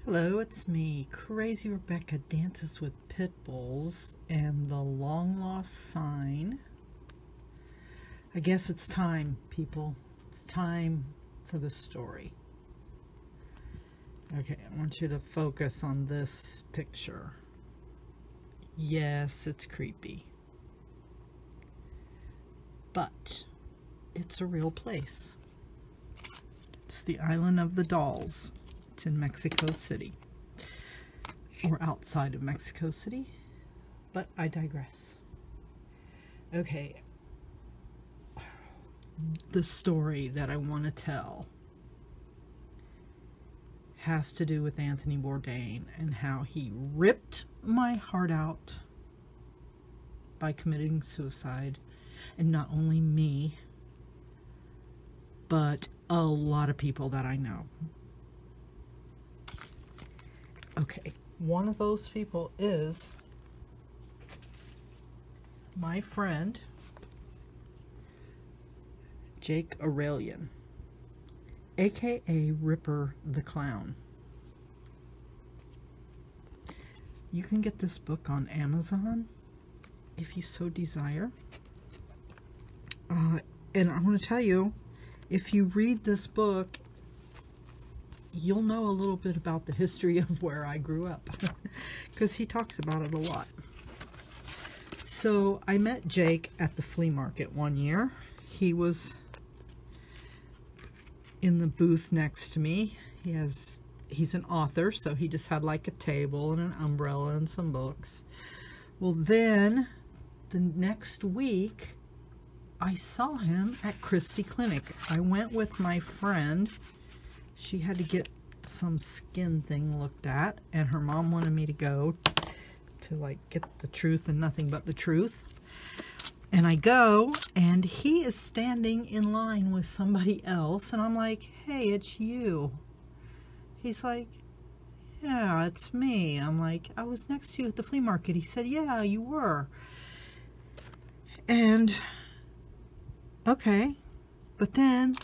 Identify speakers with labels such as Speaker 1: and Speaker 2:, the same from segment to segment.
Speaker 1: Hello, it's me, Crazy Rebecca, Dances with Pitbulls, and the long lost sign. I guess it's time, people. It's time for the story. Okay, I want you to focus on this picture. Yes, it's creepy. But it's a real place. It's the Island of the Dolls. It's in Mexico City, or outside of Mexico City, but I digress. Okay, the story that I want to tell has to do with Anthony Bourdain and how he ripped my heart out by committing suicide, and not only me, but a lot of people that I know. Okay, one of those people is my friend, Jake Aurelian, aka Ripper the Clown. You can get this book on Amazon if you so desire. And I'm going to tell you, if you read this book, you'll know a little bit about the history of where I grew up, because he talks about it a lot. So I met Jake at the flea market one year. He was in the booth next to me. He's an author, so he just had like a table and an umbrella and some books. Well, then the next week I saw him at Christie Clinic. I went with my friend. She had to get some skin thing looked at, and her mom wanted me to go to like get the truth and nothing but the truth. And I go, and he is standing in line with somebody else, and I'm like, hey, it's you. He's like, yeah, it's me. I'm like, I was next to you at the flea market. He said, yeah, you were. And okay, but then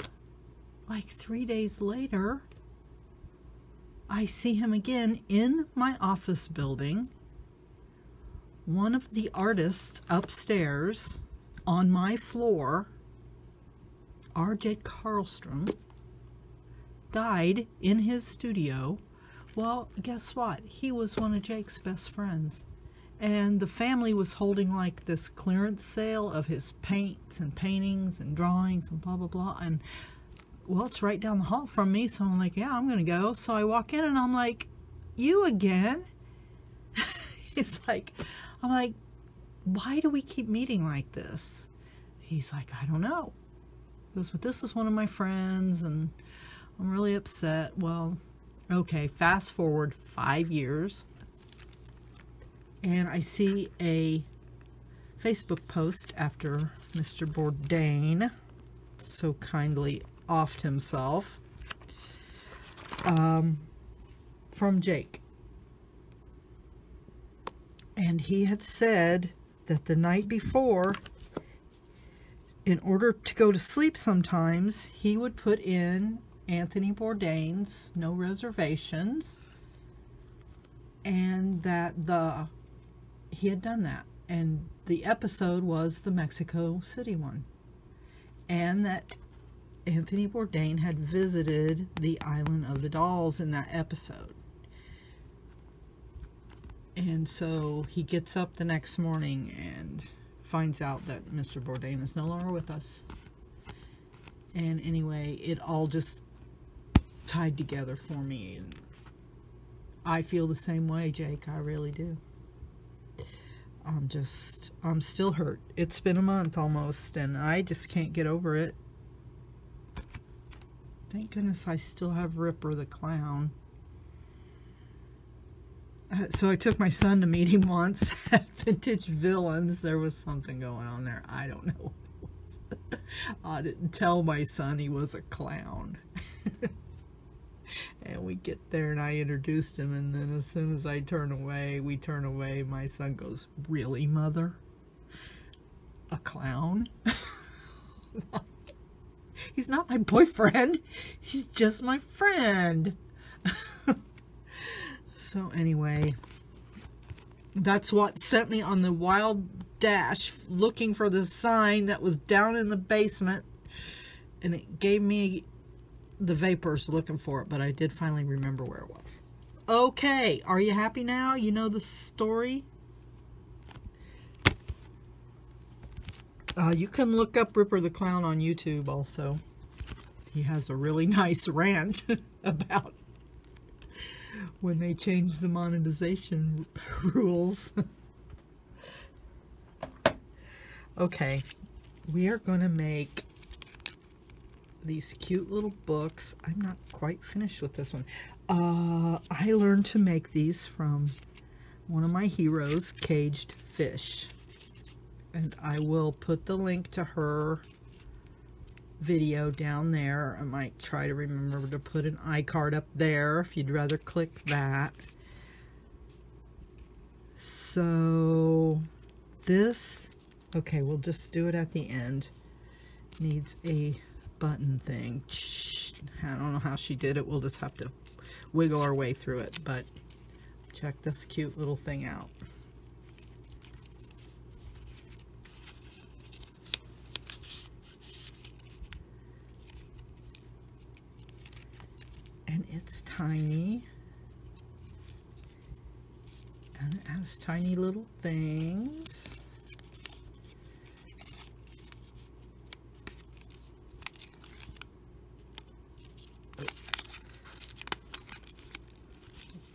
Speaker 1: like 3 days later, I see him again in my office building. One of the artists upstairs on my floor, R.J. Carlstrom, died in his studio. Well, guess what? He was one of Jake's best friends. And the family was holding like this clearance sale of his paints and paintings and drawings and blah, blah, blah. And well, it's right down the hall from me, so I'm like, yeah, I'm gonna go. So I walk in and I'm like, you again? It's like, I'm like, why do we keep meeting like this? He's like, I don't know. He goes, but this is one of my friends and I'm really upset. Well, okay, fast forward 5 years, and I see a Facebook post after Mr. Bourdain so kindly offed himself, from Jake. And he had said that the night before, in order to go to sleep sometimes, he would put in Anthony Bourdain's No Reservations, and that he had done that. And the episode was the Mexico City one. And that Anthony Bourdain had visited the Island of the Dolls in that episode. And so he gets up the next morning and finds out that Mr. Bourdain is no longer with us. And anyway, it all just tied together for me. And I feel the same way, Jake. I really do. I'm still hurt. It's been a month almost, and I just can't get over it. Thank goodness I still have Ripper the Clown. So I took my son to meet him once at Vintage Villains. There was something going on there. I don't know what it was. I didn't tell my son he was a clown. And we get there and I introduced him, and then as soon as we turn away, my son goes, really, Mother? A clown? He's not my boyfriend. He's just my friend. So anyway, that's what sent me on the wild dash looking for the sign that was down in the basement, and it gave me the vapors looking for it, but I did finally remember where it was. Okay, are you happy now? You know the story? You can look up Ripper the Clown on YouTube also. He has a really nice rant about when they changed the monetization rules. Okay, we are going to make these cute little books. I'm not quite finished with this one. I learned to make these from one of my heroes, Caged Fish. And I will put the link to her video down there. I might try to remember to put an iCard up there if you'd rather click that. So this, okay, we'll just do it at the end. Needs a button thing. I don't know how she did it. We'll just have to wiggle our way through it, but check this cute little thing out. And it's tiny, and it has tiny little things.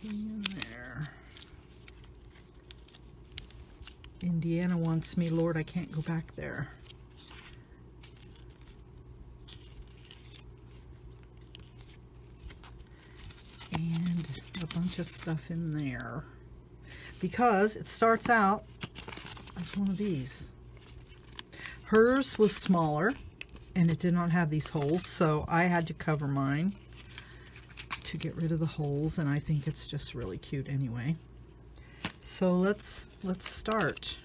Speaker 1: In there. Indiana wants me, Lord, I can't go back there. And a bunch of stuff in there, because it starts out as one of these. Hers was smaller and it did not have these holes, so I had to cover mine to get rid of the holes, and I think it's just really cute anyway. So let's start.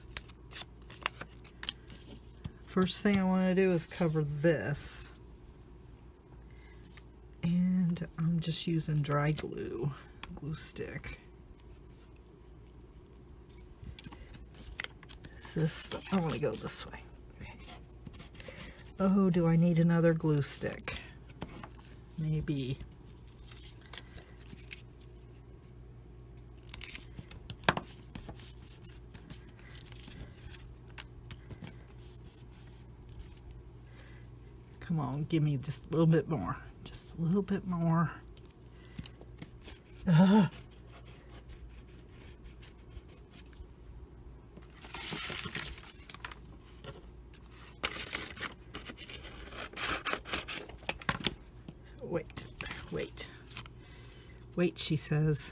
Speaker 1: First thing I want to do is cover this. And I'm just using dry glue stick. Is this, I want to go this way. Okay. Oh, do I need another glue stick? Maybe. Come on, give me just a little bit more. Just a little bit more. Wait, she says.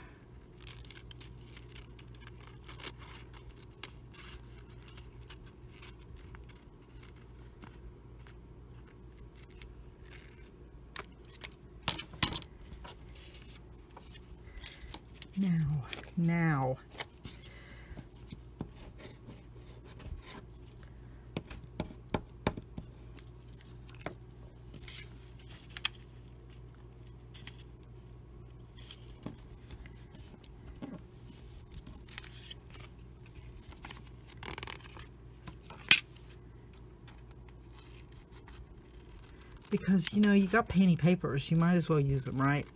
Speaker 1: Now. Because, you know, you got painty papers, you might as well use them, right?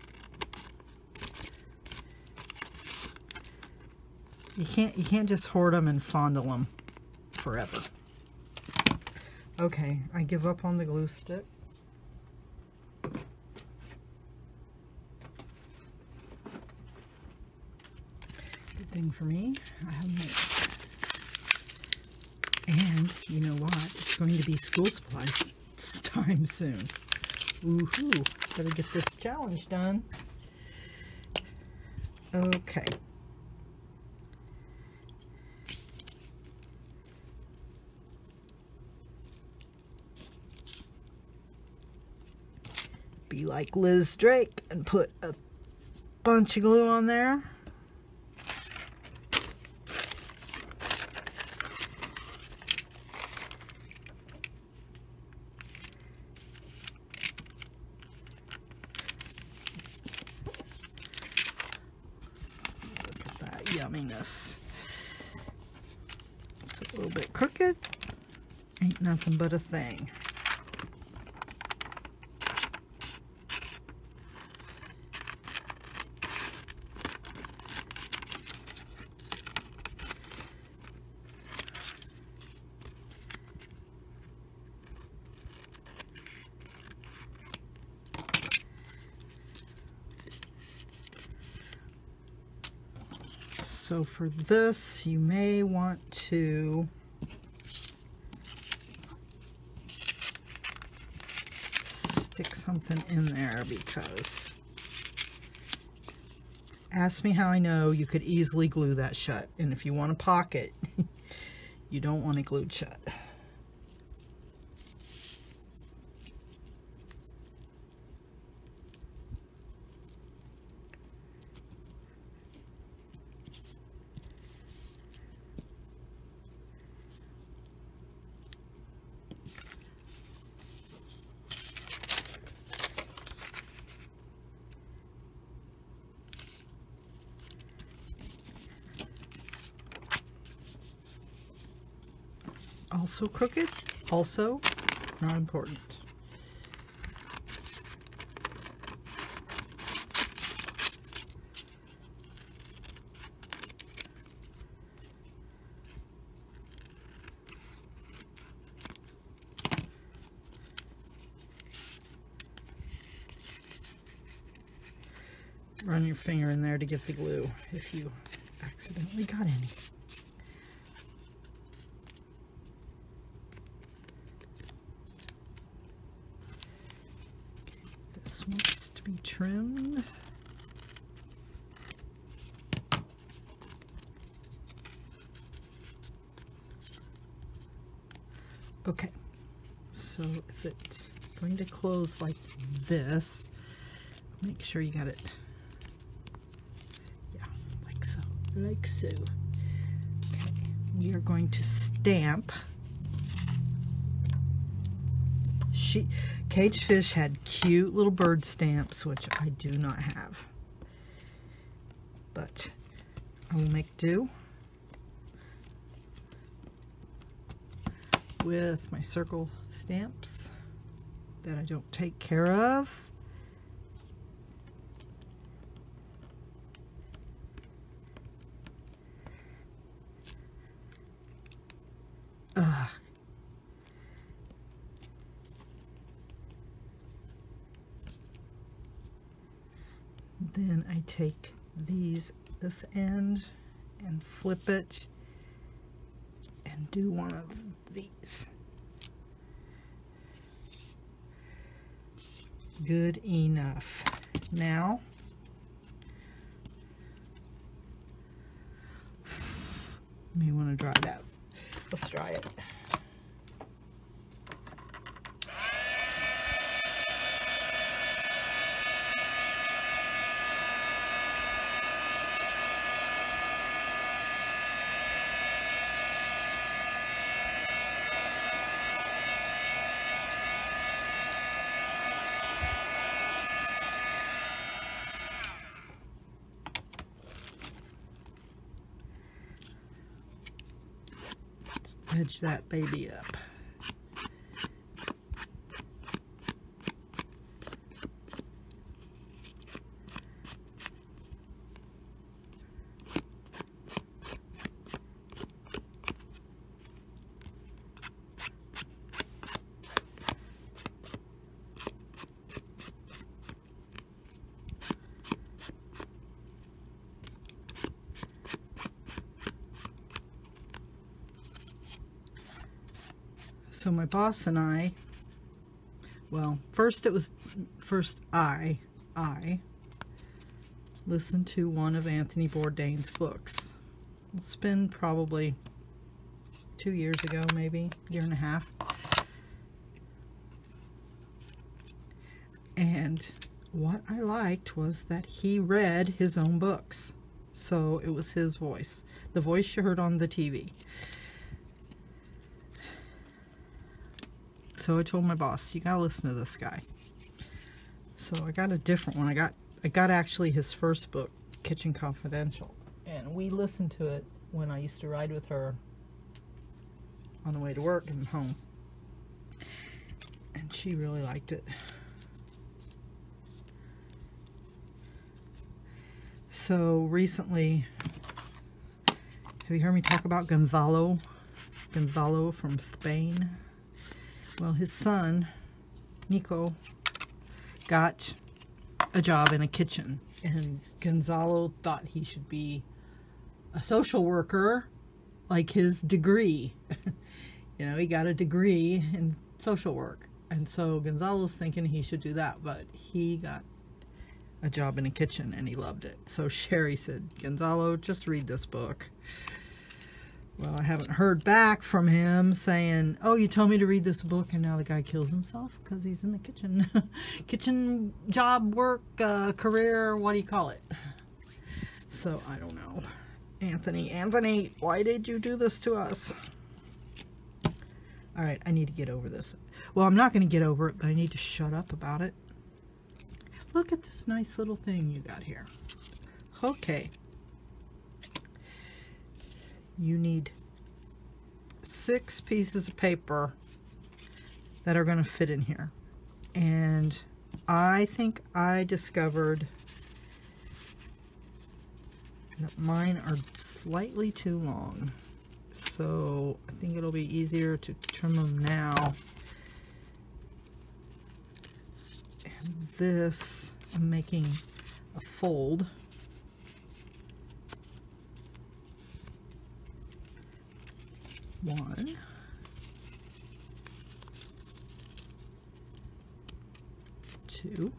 Speaker 1: You can't just hoard them and fondle them forever. Okay, I give up on the glue stick. Good thing for me, I have made. And you know what? It's going to be school supplies time soon. Woohoo! Better get this challenge done. Okay. Be like Liz Drake and put a bunch of glue on there. yumminess. It's a little bit crooked. Ain't nothing but a thing. So for this, you may want to stick something in there, because ask me how I know, you could easily glue that shut. And if you want a pocket, you don't want it glued shut. Also crooked, also not important. Run your finger in there to get the glue if you accidentally got any. Wants to be trimmed. Okay, so if it's going to close like this, make sure you got it, yeah, like so, like so. Okay, we are going to stamp. Caged Fish had cute little bird stamps, which I do not have, but I will make do with my circle stamps that I don't take care of. Ugh. Then I take this end and flip it and do one of these. Good enough. Now, you may want to dry that. Let's dry it. Edge that baby up. So my boss and I, well, first I listened to one of Anthony Bourdain's books. It's been probably 2 years ago, maybe, year and a half. And what I liked was that he read his own books. So it was his voice, the voice you heard on the TV. So I told my boss, you gotta listen to this guy. So I got a different one. I got actually his first book, Kitchen Confidential, and and we listened to it when I used to ride with her on the way to work and home. And she really liked it. So recently, have you heard me talk about Gonzalo? Gonzalo from Spain. Well, his son, Nico, got a job in a kitchen. And Gonzalo thought he should be a social worker, like his degree. You know, he got a degree in social work. And so Gonzalo's thinking he should do that, but he got a job in a kitchen and he loved it. So Sherry said, Gonzalo, just read this book. Well, I haven't heard back from him saying, oh, you told me to read this book, and now the guy kills himself because he's in the kitchen. Kitchen job, work, career, what do you call it? So I don't know. Anthony, why did you do this to us? All right, I need to get over this. Well, I'm not going to get over it, but I need to shut up about it. Look at this nice little thing you got here. Okay. You need 6 pieces of paper that are going to fit in here. And I think I discovered that mine are slightly too long. So I think it'll be easier to trim them now. And this, I'm making a fold. One, two,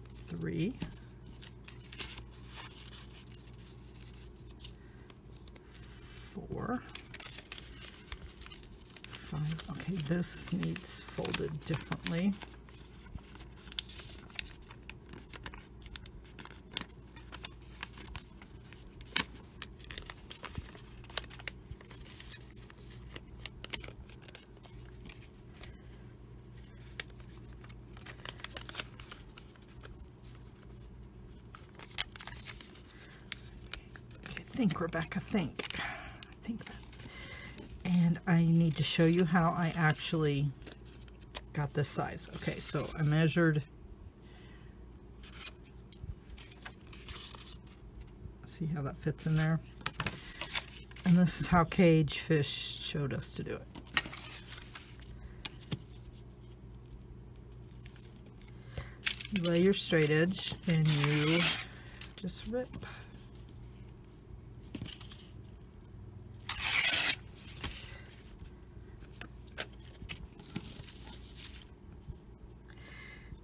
Speaker 1: three, four, 5. Okay, this needs folded differently. Think, Rebecca, think. Think that. And I need to show you how I actually got this size. Okay, so I measured. See how that fits in there? And this is how Cage Fish showed us to do it. You lay your straight edge and you just rip.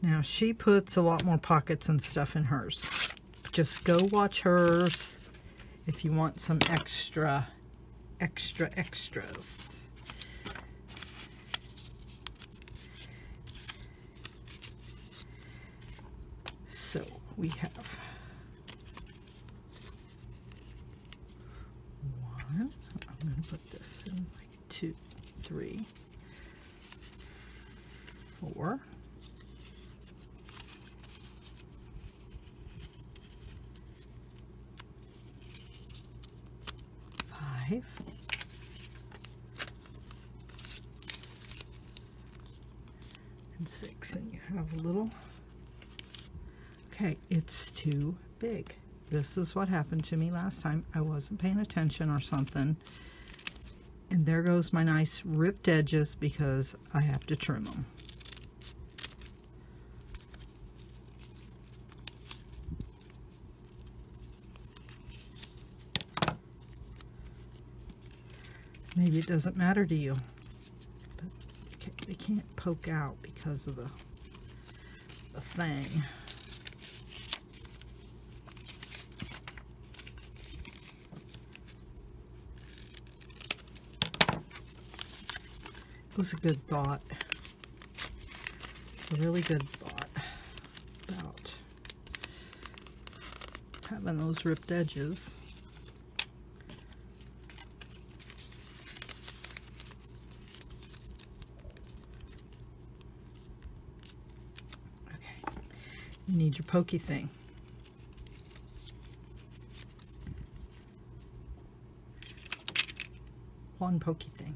Speaker 1: Now she puts a lot more pockets and stuff in hers. Just go watch hers if you want some extras. So we have 1. I'm going to put this in like 2, 3, 4. 5. And 6, and you have a little. Okay, it's too big. This is what happened to me last time. I wasn't paying attention or something. And there goes my nice ripped edges because I have to trim them. Maybe it doesn't matter to you, but they can't poke out because of the thing. It was a good thought, a really good thought about having those ripped edges. You need your pokey thing. one pokey thing.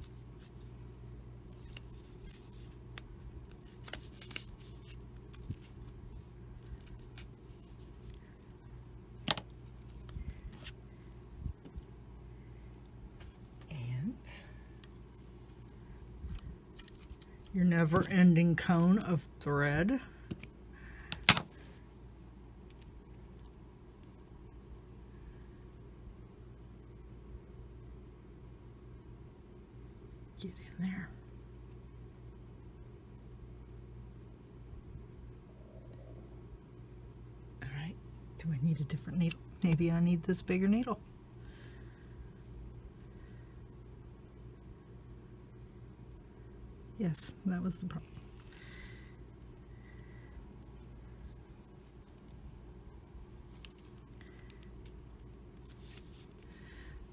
Speaker 1: And your never-ending cone of thread. Get in there. All right, do I need a different needle? Maybe I need this bigger needle. Yes, that was the problem.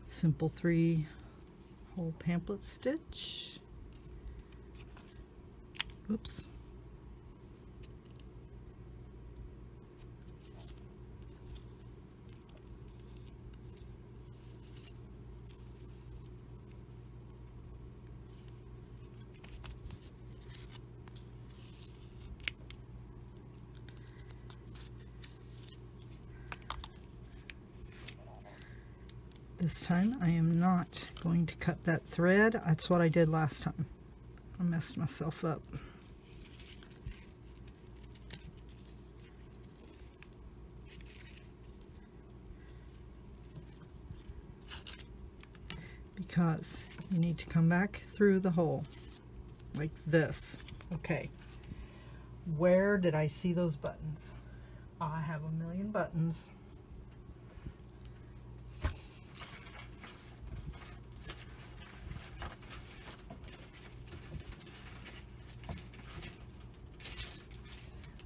Speaker 1: Simple 3-hole pamphlet stitch. Oops. This time I am not going to cut that thread. That's what I did last time. I messed myself up. Because you need to come back through the hole like this. Okay, where did I see those buttons? I have a million buttons.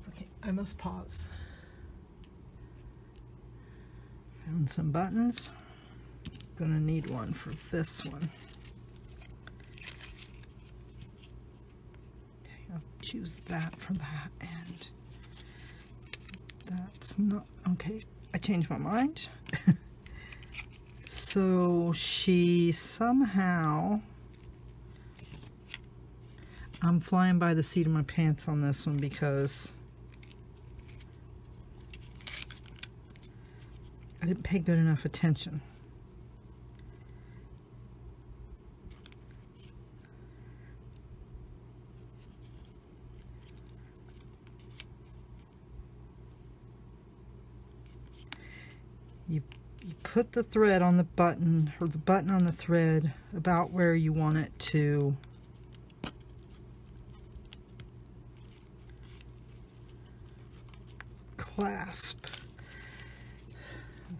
Speaker 1: Okay, I must pause. Found some buttons. Gonna need one for this one. Okay, I'll choose that for that, and that's not okay. I changed my mind. So she somehow, I'm flying by the seat of my pants on this one because I didn't pay good enough attention. You put the thread on the button, or the button on the thread, about where you want it to clasp.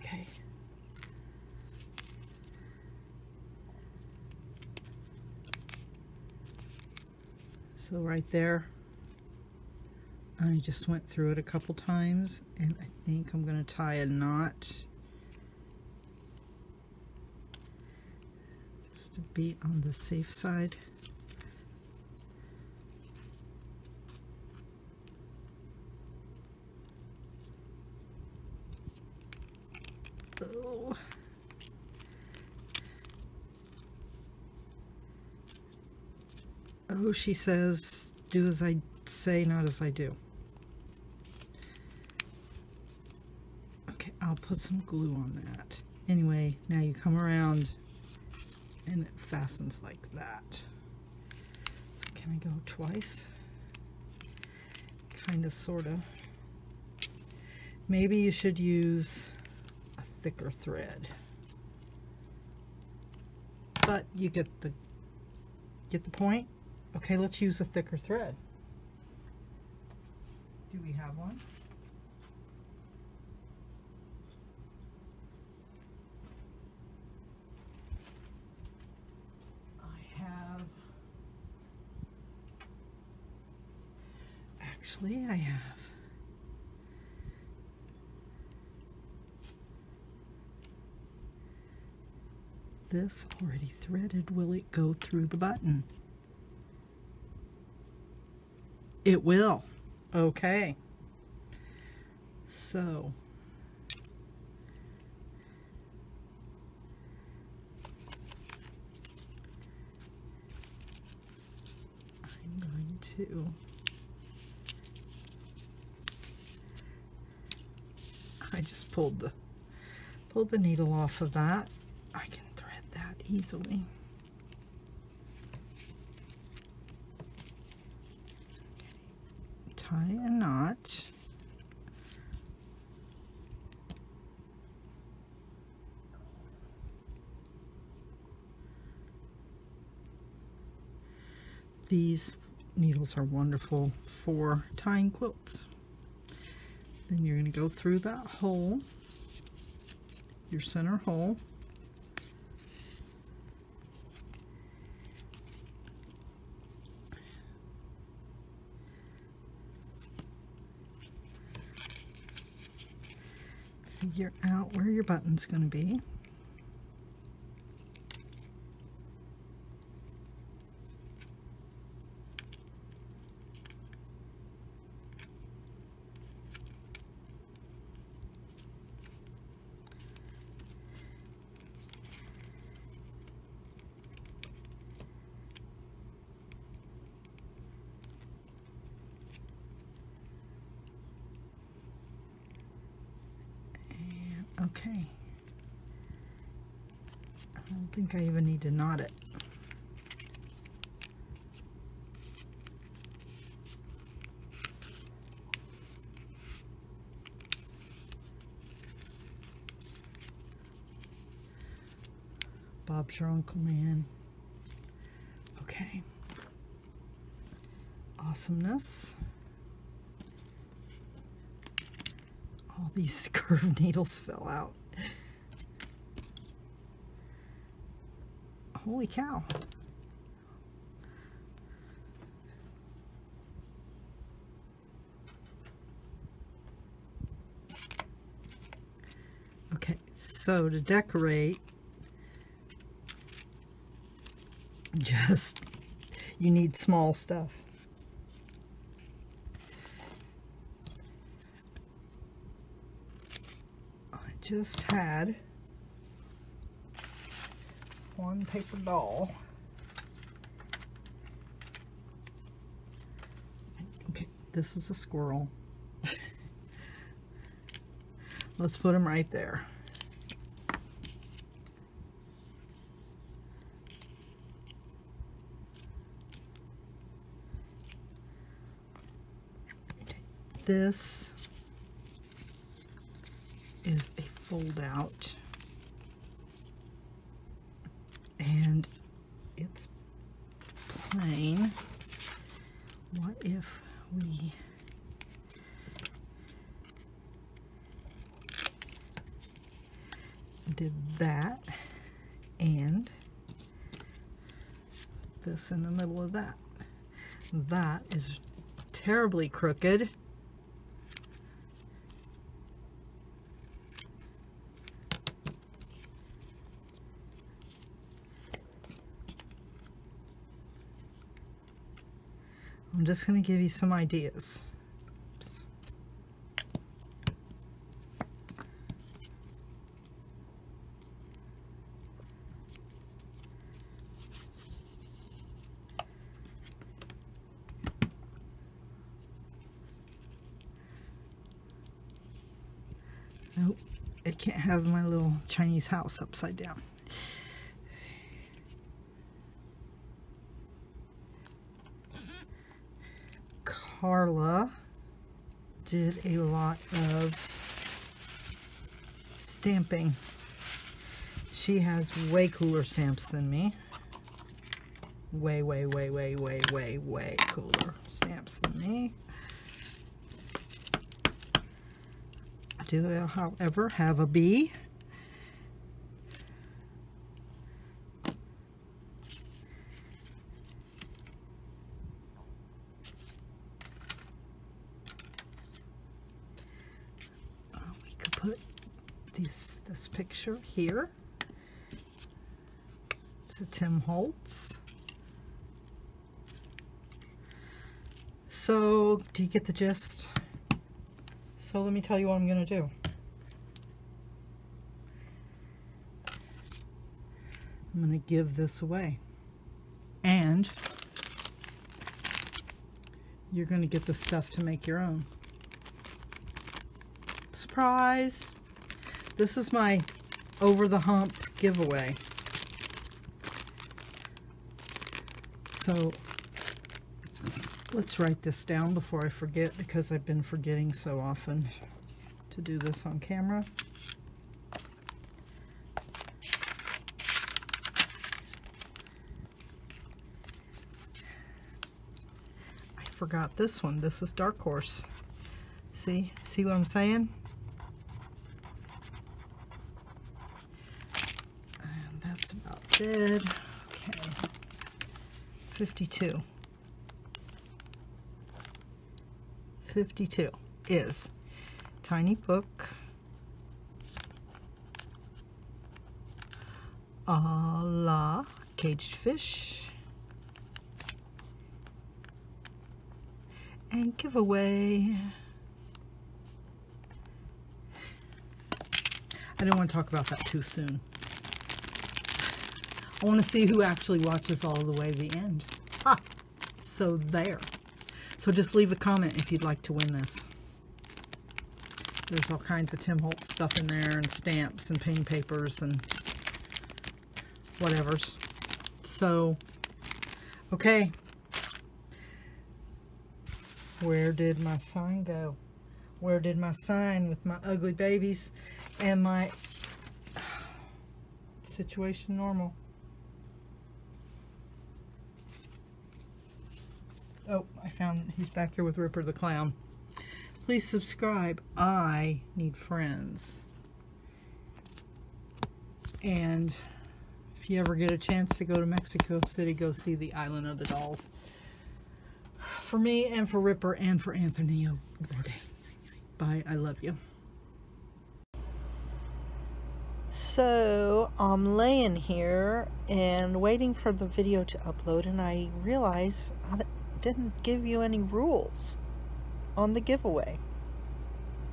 Speaker 1: Okay. So right there, I just went through it a couple times, and I think I'm going to tie a knot just to be on the safe side. Oh. Oh, she says, do as I say, not as I do. Okay, I'll put some glue on that. Anyway, now you come around and it fastens like that. So can I go twice? Kind of, sort of. Maybe you should use a thicker thread. But you get the point? Okay, let's use a thicker thread. Do we have one? Actually, I have. This already threaded. Will it go through the button? It will. Okay. So 2. I just pulled the needle off of that. I can thread that easily. Tie a knot. These needles are wonderful for tying quilts. Then you're going to go through that hole, your center hole. Figure out where your button's going to be. Okay, I don't think I even need to knot it. Bob's your uncle, man. Okay. Awesomeness. All these curved needles fell out. Holy cow. Okay, so to decorate, you need small stuff. Just had one paper doll. Okay, this is a squirrel. Let's put him right there. This is a fold out, and it's plain. What if we did that and this in the middle of that? That is terribly crooked. I'm just going to give you some ideas. Oops. Nope, it can't have my little Chinese house upside down. Carla did a lot of stamping. She has way cooler stamps than me. Way cooler stamps than me. I do, however, have a bee. Put this picture here. It's a Tim Holtz. So, do you get the gist? So let me tell you what I'm going to do. I'm going to give this away. And you're going to get the stuff to make your own. Surprise! This is my over the hump giveaway. So let's write this down before I forget, because I've been forgetting so often to do this on camera. I forgot this one. This is Dark Horse. See what I'm saying? And that's about dead. Okay. 52. 52 is Tiny Book, a la Caged Fish, and Giveaway. I don't want to talk about that too soon. I want to see who actually watches all the way to the end. Ha! So there. So just leave a comment if you'd like to win this. There's all kinds of Tim Holtz stuff in there, and stamps and paint papers and whatevers. So, okay. Where did my sign go? Where did my sign with my ugly babies and my situation normal? Oh, I found he's back here with Ripper the Clown. Please subscribe. I need friends. And if you ever get a chance to go to Mexico City, go see the Island of the Dolls. For me and for Ripper and for Anthony O'Bourdain. Bye. I love you. So I'm laying here and waiting for the video to upload, and I realize I didn't give you any rules on the giveaway.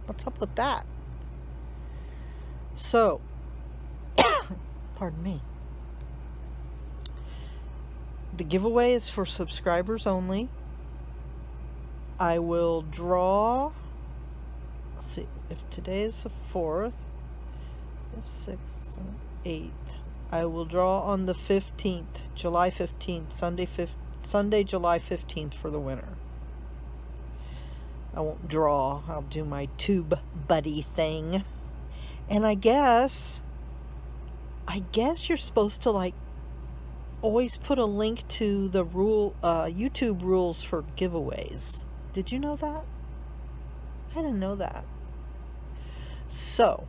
Speaker 1: What's up with that? So, pardon me. The giveaway is for subscribers only. I will draw, let's see, if today is the 4th, 5th, 6th, 7th, 8th. I will draw on the 15th, July 15th, Sunday, July 15th for the winner. I won't draw. I'll do my tube buddy thing. And I guess you're supposed to, like, always put a link to the YouTube rules for giveaways. Did you know that? I didn't know that. So,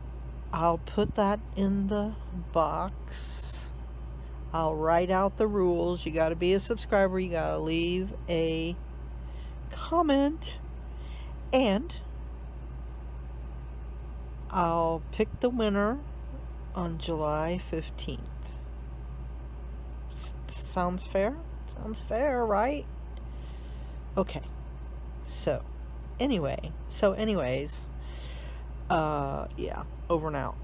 Speaker 1: I'll put that in the box. I'll write out the rules. You got to be a subscriber. You got to leave a comment. And I'll pick the winner on July 15th. Sounds fair? Sounds fair, right? Okay. So, anyways, yeah, over and out.